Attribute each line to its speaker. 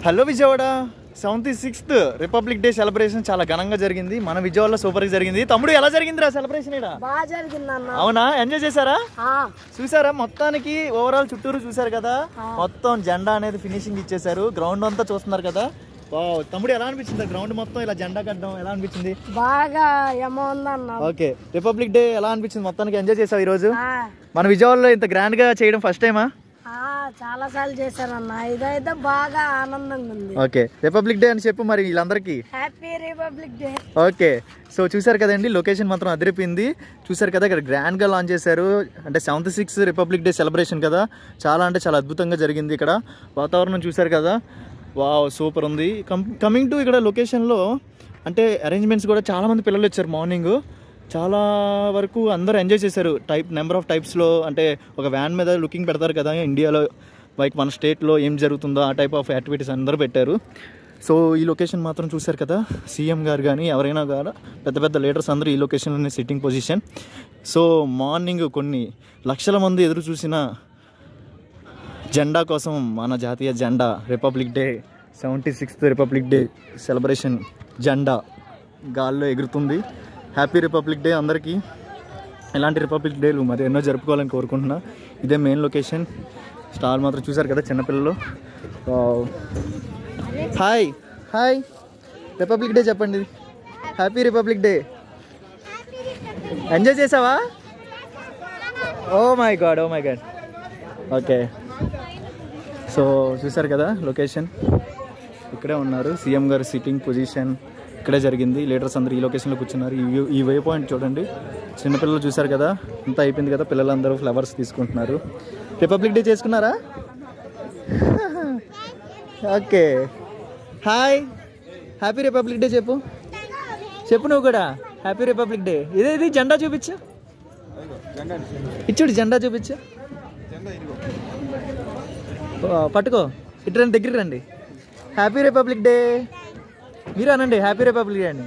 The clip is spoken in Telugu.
Speaker 1: Hello Vijayawada 76th republic day celebration చాలా ఘనంగా జరిగింది. మన విజయవాడలో సూపర్ గా జరిగింది. తమ్ముడు ఎలా జరిగిందిరా సెలబ్రేషన్? అవునా, ఎంజాయ్ చేశారా? చూసారా? మొత్తానికి ఓవరాల్ చుట్టూరు చూసారు కదా, మొత్తం జెండా అనేది ఫినిషింగ్ ఇచ్చేసారు. గ్రౌండ్ అంతా చూస్తున్నారు కదా. తమ్ముడు ఎలా అనిపించింది గ్రౌండ్ మొత్తం ఇలా జెండా కట్టడం? ఎలా అనిపించింది?
Speaker 2: బాగా.
Speaker 1: ఓకే, రిపబ్లిక్ డే ఎలా అనిపించింది? మొత్తానికి ఎంజాయ్ చేసావు ఈ రోజు? మన విజయవాడలో ఇంత గ్రాండ్ గా చేయడం ఫస్ట్ టైమా?
Speaker 2: చాలా సార్లు చేశారన్న, ఇదైతే బాగా ఆనందంగా ఉంది.
Speaker 1: ఓకే, రిపబ్లిక్ డే అని చెప్పు మరి వీళ్ళందరికీ.
Speaker 2: Happy Republic day.
Speaker 1: Okay, so చూసారు కదండి, లొకేషన్ మాత్రం అదిరిపోయింది. చూసారు కదా, ఇక్కడ గ్రాండ్ గా లాంచ్ చేశారు. అంటే 76th రిపబ్లిక్ డే సెలబ్రేషన్ కదా, చాలా అంటే చాలా అద్భుతంగా జరిగింది. ఇక్కడ వాతావరణం చూసారు కదా, వావ్ సూపర్ ఉంది. కమింగ్ టు ఇక్కడ లొకేషన్లో అంటే అరేంజ్మెంట్స్ కూడా చాలా మంది పిల్లలు వచ్చారు. మార్నింగ్ చాలా వరకు అందరూ ఎంజాయ్ చేశారు. నెంబర్ ఆఫ్ టైప్స్లో, అంటే ఒక వ్యాన్ మీద లుకింగ్ పెడతారు కదా ఇండియాలో, లైక్ మన స్టేట్లో ఏం జరుగుతుందో ఆ టైప్ ఆఫ్ యాక్టివిటీస్ అందరూ పెట్టారు. సో ఈ లొకేషన్ మాత్రం చూశారు కదా, సీఎం గారు కానీ ఎవరైనా కానీ పెద్ద పెద్ద లీడర్స్ అందరూ ఈ లొకేషన్లోనే సిట్టింగ్ పొజిషన్. సో మార్నింగ్ కొన్ని లక్షల మంది ఎదురు చూసిన జెండా కోసం, మన జాతీయ జెండా republic day 76th republic day celebration జెండా గాల్లో ఎగురుతుంది. హ్యాపీ రిపబ్లిక్ డే అందరికీ. ఇలాంటి రిపబ్లిక్ డేలు మరి ఎన్నో జరుపుకోవాలని కోరుకుంటున్నా. ఇదే మెయిన్ లొకేషన్. స్టార్ మాత్రం చూసారు కదా చిన్నపిల్లలు. హాయ్ హాయ్, రిపబ్లిక్ డే చెప్పండి. Happy Republic Day. ఎంజాయ్ చేసావా? Oh my god, oh my god. Okay, so చూసారు కదా లొకేషన్, ఇక్కడే ఉన్నారు సీఎం గారు సిట్టింగ్ పొజిషన్ ఇక్కడే జరిగింది. లీడర్స్ అందరూ ఈ లొకేషన్లో కూర్చున్నారు. ఈ వే పాయింట్ చూడండి. చిన్నపిల్లలు చూసారు కదా, అంతా అయిపోయింది కదా, పిల్లలందరూ ఫ్లవర్స్ తీసుకుంటున్నారు. రిపబ్లిక్ డే చేసుకున్నారా? Okay, hi, happy Republic day చెప్పు. చెప్పు నువ్వు కూడా హ్యాపీ రిపబ్లిక్ డే. ఇది జెండా చూపించు, ఇచ్చుడు జెండా చూపించు, పట్టుకో, ఇటు రండి, దగ్గరికి రండి. హ్యాపీ రిపబ్లిక్ డే మీరు అనండి, హ్యాపీ రిపబ్లిక్ డే అండి.